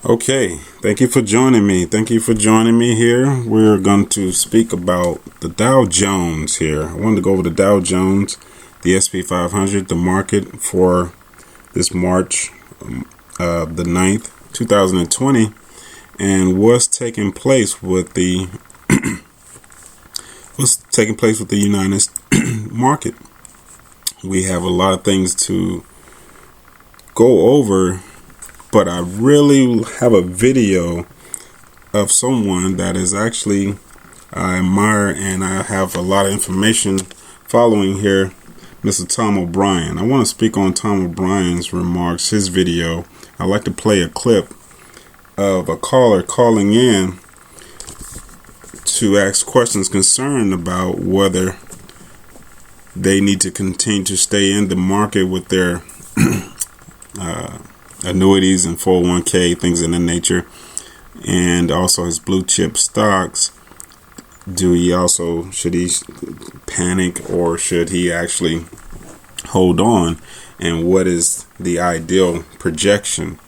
Okay, thank you for joining me. Thank you for joining me here. We're going to speak about the Dow Jones here. I wanted to go over the Dow Jones, the SP 500, the market for this March the 9th, 2020, and what's taking place with the United market. We have a lot of things to go over, but I really have a video of someone that is actually I admire, and I have a lot of information following here, Mr. Tom O'Brien. I want to speak on Tom O'Brien's remarks, his video. I'd like to play a clip of a caller calling in to ask questions concerned about whether they need to continue to stay in the market with their annuities and 401k, things of that nature, and also his blue chip stocks. Should he panic, or should he actually hold on, and what is the ideal projection?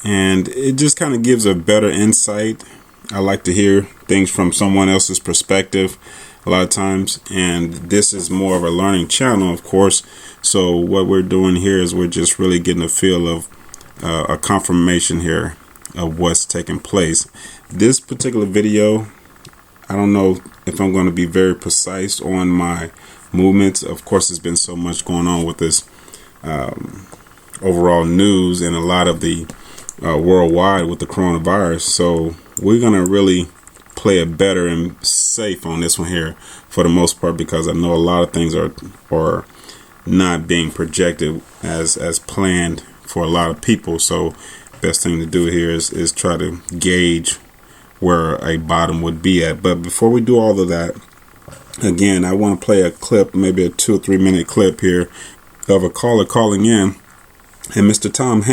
And it just kind of gives a better insight. I like to hear things from someone else's perspective a lot of times, and this is more of a learning channel, of course. So what we're doing here is we're just really getting a feel of a confirmation here of what's taking place. This particular video, I don't know if I'm going to be very precise on my movements. Of course, there's been so much going on with this overall news and a lot of the worldwide with the coronavirus. So we're going to really play it better and safe on this one here for the most part, because I know a lot of things are not being projected as planned for a lot of people. So best thing to do here is try to gauge where a bottom would be at. But before we do all of that, again, I want to play a clip, maybe a 2 or 3 minute clip here of a caller calling in, and Mr. Tom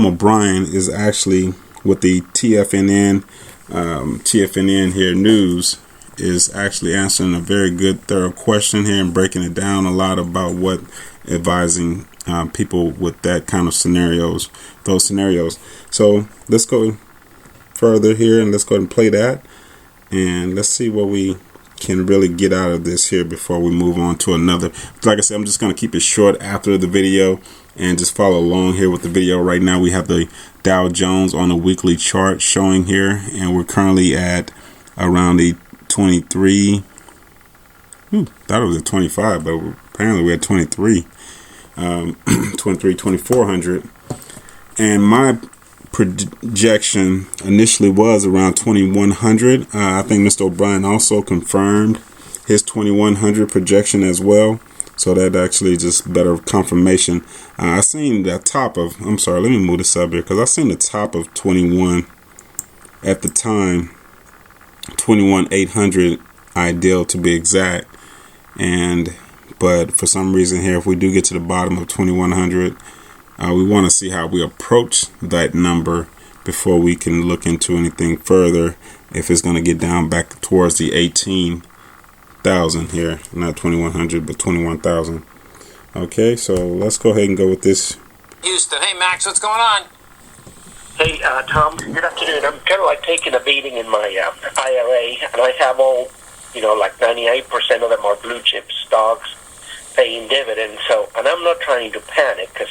O'Brien is actually with the TFNN here news, is actually answering a very good thorough question here and breaking it down a lot about what advising people with that kind of those scenarios. So let's go further here and let's go ahead and play that, and let's see what we can really get out of this here before we move on to another. Like I said, I'm just going to keep it short after the video and just follow along here with the video. Right now we have the Dow Jones on a weekly chart showing here, and we're currently at around the 23. Thought it was at 25, but apparently we're at 23. 2400, and my projection initially was around 2100. I think Mr. O'Brien also confirmed his 2100 projection as well, so that actually just better confirmation. I seen the top of, I'm sorry, let me move this up here, because I seen the top of 21 at the time, 21,800 ideal to be exact, but for some reason here, if we do get to the bottom of 2100, we want to see how we approach that number before we can look into anything further, if it's going to get down back towards the 18,000 here, not 2100 but 21,000. Okay, so let's go ahead and go with this. Houston. Hey Max, what's going on? Hey Tom, good afternoon. I'm kind of like taking a beating in my IRA, and I have all, like 98% of them are blue chip stocks paying dividends. So, and I'm not trying to panic, because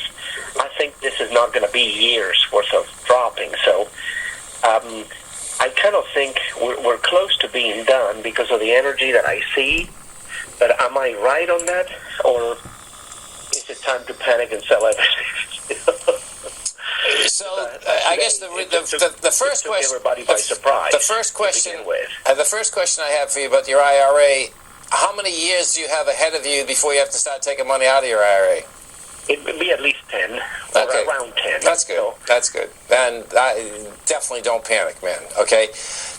I think this is not going to be years worth of dropping. So I kind of think we're close to being done because of the energy that I see. But am I right on that, or is it time to panic and sell everything? So I guess the first question, everybody by surprise. The first question I have for you about your IRA: how many years do you have ahead of you before you have to start taking money out of your IRA? It would be at least 10, or around 10. That's good. So. That's good. And definitely don't panic, man. Okay.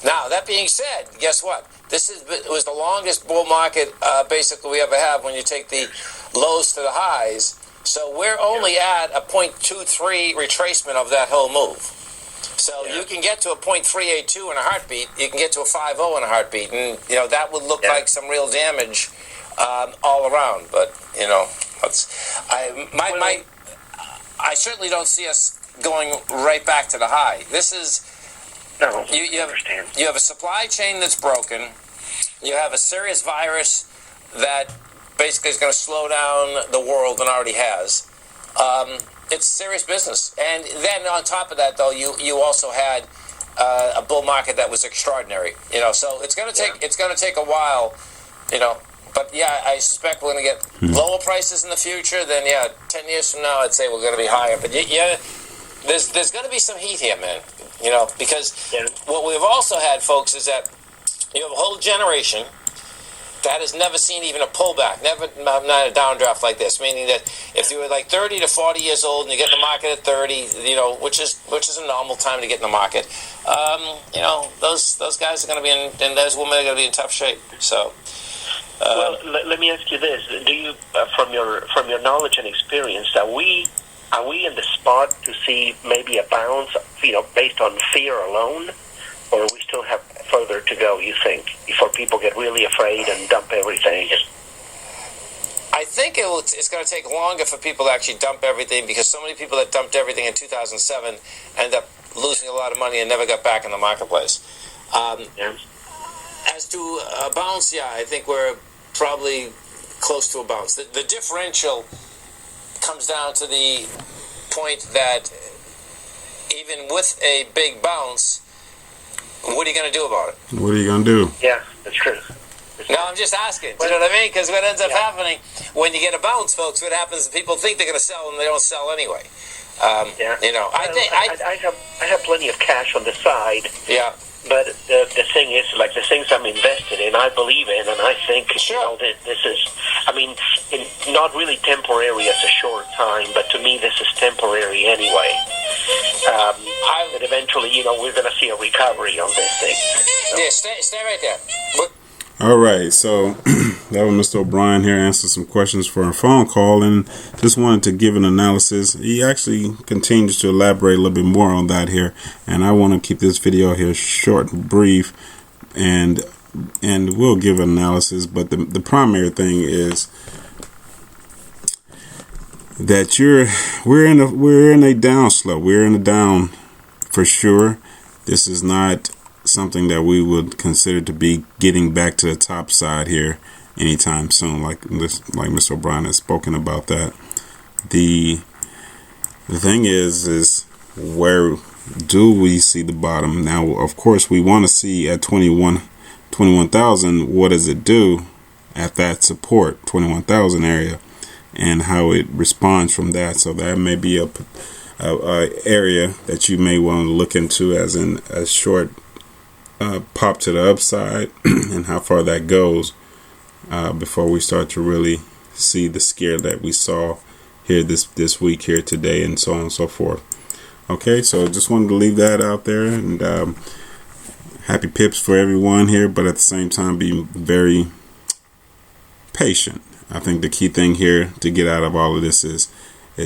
Now, that being said, guess what? It was the longest bull market basically we ever have when you take the lows to the highs. So we're only at a 0.23 retracement of that whole move. So you can get to a 0.382 in a heartbeat. You can get to a 5.0 in a heartbeat, and that would look like some real damage all around. But I certainly don't see us going right back to the high. This is No, you understand. you have a supply chain that's broken. You have a serious virus that basically is going to slow down the world and already has. It's serious business. And then on top of that, though, you also had a bull market that was extraordinary. So it's going to take a while. But yeah, I suspect we're going to get lower prices in the future. Then 10 years from now, I'd say we're going to be higher. But yeah, there's going to be some heat here, man. Because what we've also had, folks, is that you have a whole generation that has never seen even a pullback, not a downdraft like this. Meaning that if you were like 30 to 40 years old and you get in the market at 30, which is a normal time to get in the market, those guys are going to be and those women are going to be in tough shape. So. Well, let me ask you this: do you, from your knowledge and experience, are we in the spot to see maybe a bounce, based on fear alone, or we still have further to go? You think before people get really afraid and dump everything? I think it's going to take longer for people to actually dump everything because so many people that dumped everything in 2007 end up losing a lot of money and never got back in the marketplace. As to a bounce, I think we're probably close to a bounce. The differential comes down to the point that even with a big bounce, what are you going to do about it? What are you going to do? Yeah, that's true. No, I'm just asking. Do you know what I mean? Because what ends up happening when you get a bounce, folks, what happens is people think they're going to sell and they don't sell anyway. I have plenty of cash on the side. Yeah. But the thing is, like the things I'm invested in, I believe in, and I think this is, not really temporary as a short time, but to me this is temporary anyway. But eventually, we're going to see a recovery on this thing. So. Yeah, stay right there. All right, so that was Mr. O'Brien here answering some questions for a phone call, and just wanted to give an analysis. He actually continues to elaborate a little bit more on that here, and I want to keep this video here short and brief, and we'll give an analysis. But the primary thing is that we're in a down slope. We're in a down for sure. This is not something that we would consider to be getting back to the top side here anytime soon, like Mr. O'Brien has spoken about that. The thing is where do we see the bottom? Now, of course, we want to see at 21,000, what does it do at that support 21,000 area and how it responds from that. So that may be a area that you may want to look into as in a short pop to the upside and how far that goes before we start to really see the scare that we saw here this week here today and so on and so forth. Okay, so just wanted to leave that out there, and happy pips for everyone here, but at the same time be very patient. I think the key thing here to get out of all of this is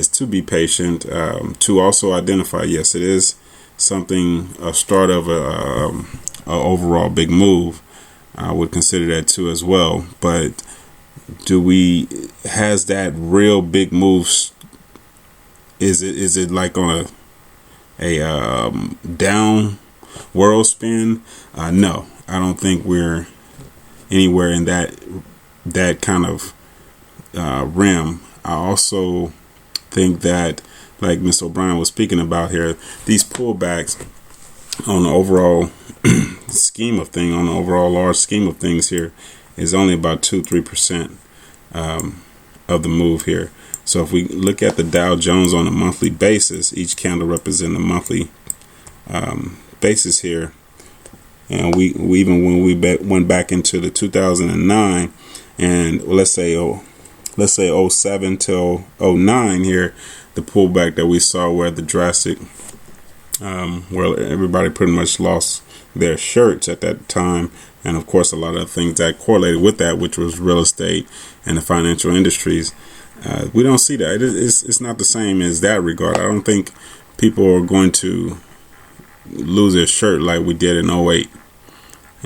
to be patient, to also identify, yes, it is something, a start of a overall big move. I would consider that too as well. But has that real big move? Is it like on a down world spin? No, I don't think we're anywhere in that kind of realm. I also think that, like Mr. O'Brien was speaking about here, these pullbacks on the overall scheme of things, on the overall large scheme of things here, is only about 2-3% of the move here. So if we look at the Dow Jones on a monthly basis, each candle represents a monthly basis here, and we even when we went back into the 2009 and let's say 07 till 09 here, the pullback that we saw where the drastic where everybody pretty much lost their shirts at that time, and of course a lot of things that correlated with that, which was real estate and the financial industries. We don't see that. It's not the same as that regard. I don't think people are going to lose their shirt like we did in 08.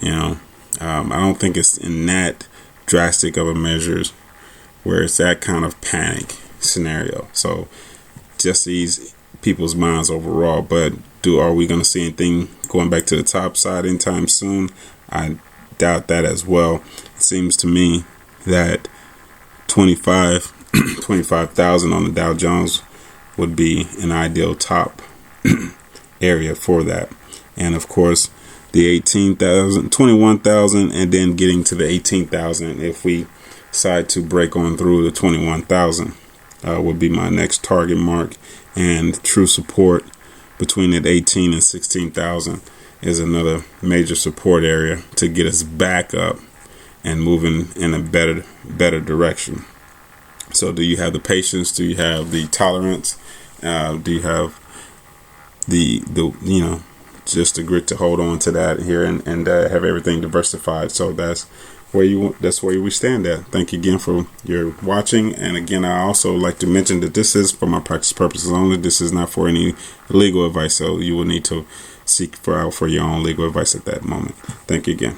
I don't think it's in that drastic of a measures where it's that kind of panic scenario. So just to ease people's minds overall. But are we going to see anything going back to the top side anytime soon? I doubt that as well. It seems to me that 25,000 on the Dow Jones would be an ideal top area for that. And of course, the 18,000, 21,000, and then getting to the 18,000 if we decide to break on through the 21,000 would be my next target mark. And true support between that 18 and 16,000 is another major support area to get us back up and moving in a better direction. So do you have the patience? Do you have the tolerance? Do you have the just the grit to hold on to that here and have everything diversified? So that's where we stand at. Thank you again for your watching. And again, I also like to mention that this is for my practice purposes only. This is not for any legal advice. So you will need to seek for your own legal advice at that moment. Thank you again.